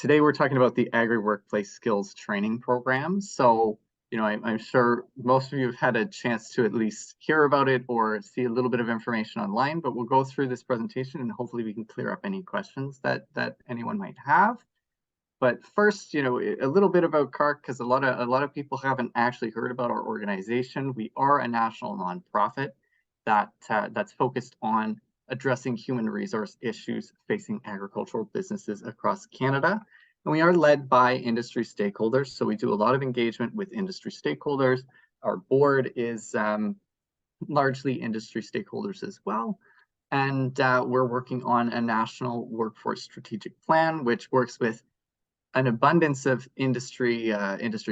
Today we're talking about the AgriWorkplace skills training program. So, I'm sure most of you have had a chance to at least hear about it or see a little bit of information online, but we'll go through this presentation and hopefully we can clear up any questions that anyone might have. But first, a little bit about CAHRC, because a lot of people haven't actually heard about our organization. We are a national nonprofit that's focused on addressing human resource issues facing agricultural businesses across Canada. And we are led by industry stakeholders. So we do a lot of engagement with industry stakeholders. Our board is largely industry stakeholders as well. And we're working on a national workforce strategic plan, which works with an abundance of industry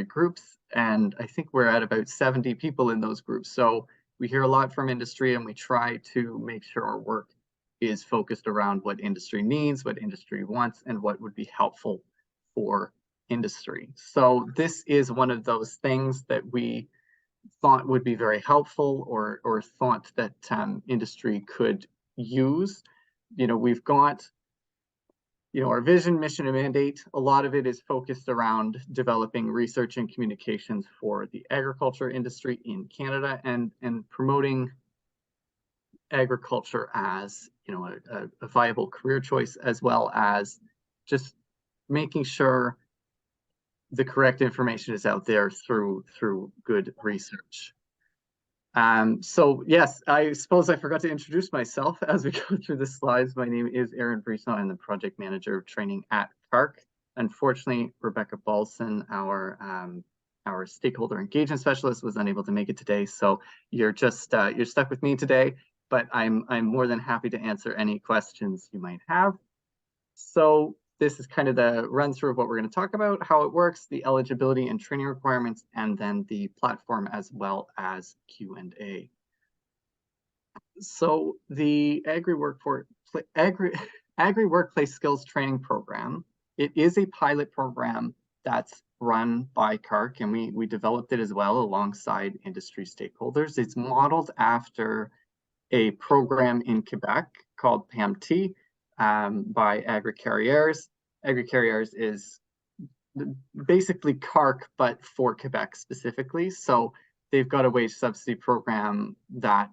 groups. And I think we're at about 70 people in those groups. So we hear a lot from industry and we try to make sure our work is focused around what industry needs, what industry wants, and what would be helpful for industry. So this is one of those things that we thought would be very helpful or thought that industry could use. We've got our vision, mission, and mandate. A lot of it is focused around developing research and communications for the agriculture industry in Canada and promoting agriculture as a viable career choice, as well as just making sure the correct information is out there through good research. So yes, I suppose I forgot to introduce myself as we go through the slides. My name is Aaron Brisson. I'm the project manager of training at CAHRC. Unfortunately, Rebecca Balson, our stakeholder engagement specialist, was unable to make it today. So you're stuck with me today, but I'm more than happy to answer any questions you might have. So this is kind of the run through of what we're going to talk about, how it works, the eligibility and training requirements, and then the platform as well as Q&A. So the AgriWorkplace Skills Training Program, it is a pilot program that's run by CAHRC, and we developed it as well alongside industry stakeholders. It's modeled after a program in Quebec called PAMT, by AgriCAHRC. AgriCAHRC is basically CAHRC, but for Quebec specifically. So they've got a wage subsidy program that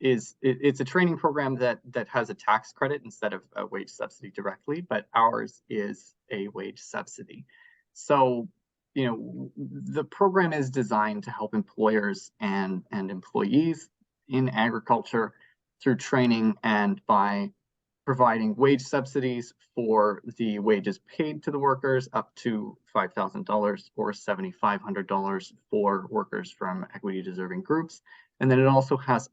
it's a training program that has a tax credit instead of a wage subsidy directly, but ours is a wage subsidy. So the program is designed to help employers and employees in agriculture through training and by providing wage subsidies for the wages paid to the workers up to $5,000 or $7,500 for workers from equity deserving groups. And then it also has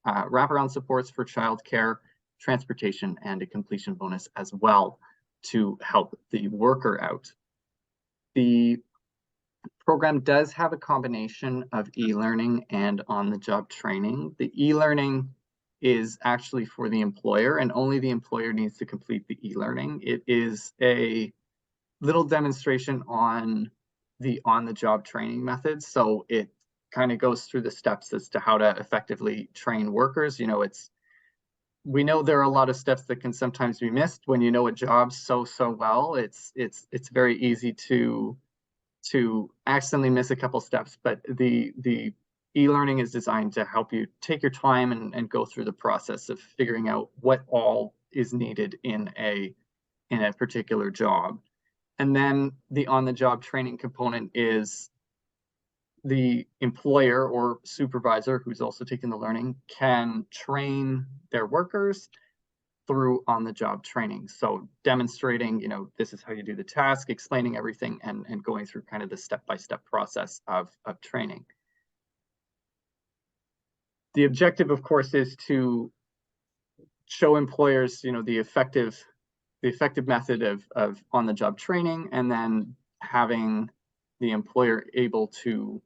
wraparound supports for childcare, transportation, and a completion bonus as well to help the worker out. The program does have a combination of e-learning and on-the-job training. The e-learning is actually for the employer, and only the employer needs to complete the e-learning. It is a little demonstration on the on-the-job training methods. So it kind of goes through the steps as to how to effectively train workers. We know there are a lot of steps that can sometimes be missed when you know a job so well. It's very easy to accidentally miss a couple steps, but the e-learning is designed to help you take your time and go through the process of figuring out what all is needed in a particular job. And then the on-the-job training component is the employer or supervisor who's also taking the learning can train their workers through on-the-job training. So demonstrating, this is how you do the task, explaining everything and going through kind of the step-by-step process of training. The objective, of course, is to show employers, the effective method of on-the-job training, and then having the employer able to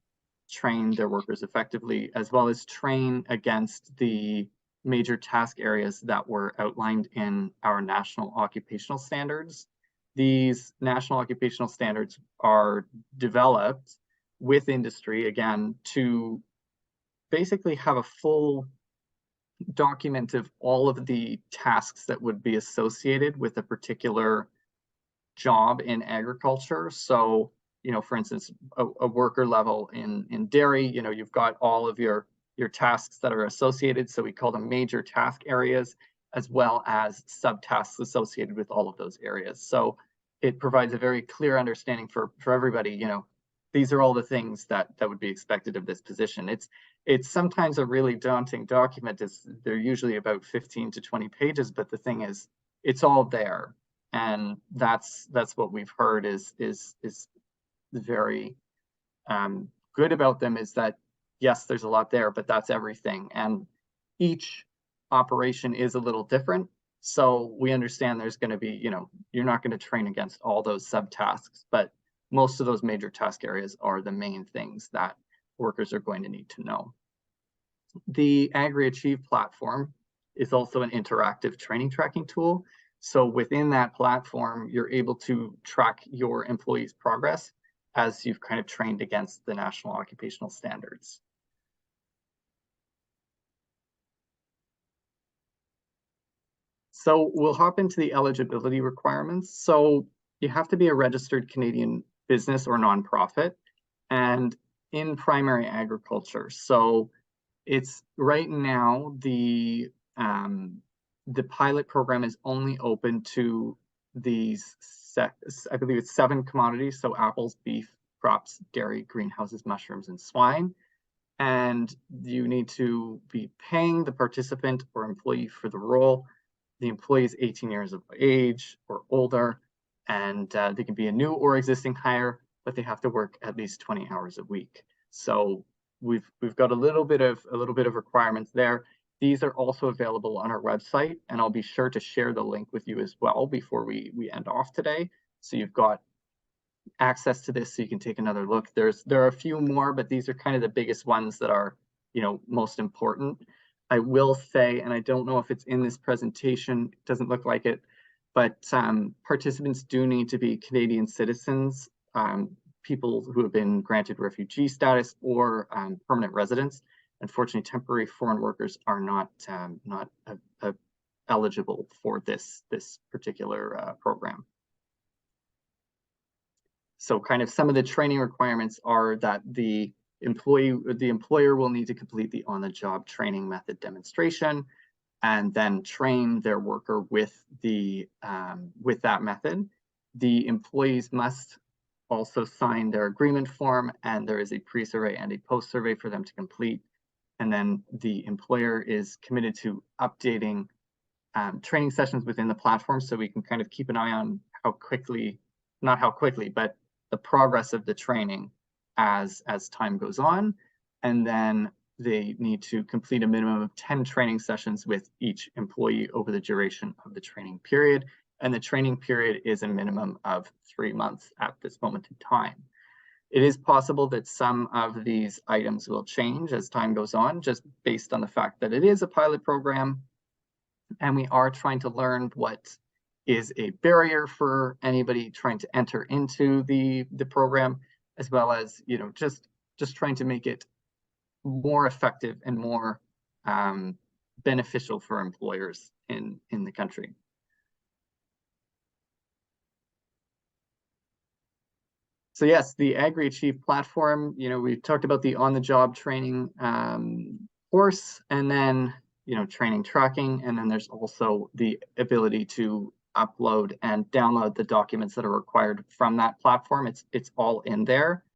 train their workers effectively, as well as train against the major task areas that were outlined in our national occupational standards. These national occupational standards are developed with industry, again, to basically have a full document of all of the tasks that would be associated with a particular job in agriculture. So, for instance, a worker level in dairy, you've got all of your tasks that are associated. So we call them major task areas, as well as subtasks associated with all of those areas. So it provides a very clear understanding for everybody, these are all the things that would be expected of this position. It's sometimes a really daunting document. They're usually about 15 to 20 pages, but the thing is, it's all there. And that's what we've heard is very good about them, is that yes, there's a lot there, but that's everything. And each operation is a little different. So we understand there's going to be, you're not going to train against all those subtasks, but most of those major task areas are the main things that workers are going to need to know. The AgriAchieve platform is also an interactive training tracking tool. So within that platform, you're able to track your employees' progress as you've kind of trained against the national occupational standards. So we'll hop into the eligibility requirements. So you have to be a registered Canadian business or nonprofit and in primary agriculture. So it's right now the pilot program is only open to these I believe it's 7 commodities. So apples, beef, crops, dairy, greenhouses, mushrooms, and swine. And you need to be paying the participant or employee for the role. The employee is 18 years of age or older, and they can be a new or existing hire, but they have to work at least 20 hours a week. So we've got a little bit of requirements there. These are also available on our website, and I'll be sure to share the link with you as well before we end off today. So you've got access to this, so you can take another look. There are a few more, but these are kind of the biggest ones that are, most important. I will say, and I don't know if it's in this presentation, it doesn't look like it, but participants do need to be Canadian citizens, people who have been granted refugee status or permanent residents. Unfortunately, temporary foreign workers are not eligible for this particular program. So kind of some of the training requirements are that the employer will need to complete the on-the-job training method demonstration and then train their worker with that method. The employees must also sign their agreement form, and there is a pre-survey and a post-survey for them to complete. And then the employer is committed to updating training sessions within the platform, so we can kind of keep an eye on not how quickly, but the progress of the training as time goes on. And then they need to complete a minimum of 10 training sessions with each employee over the duration of the training period. And the training period is a minimum of 3 months at this moment in time. It is possible that some of these items will change as time goes on, just based on the fact that it is a pilot program, and we are trying to learn what is a barrier for anybody trying to enter into the program, as well as just trying to make it more effective and more beneficial for employers in the country. So yes, the AgriAchieve platform, we talked about the on-the-job training course, and then training tracking, and then there's also the ability to upload and download the documents that are required from that platform. It's all in there.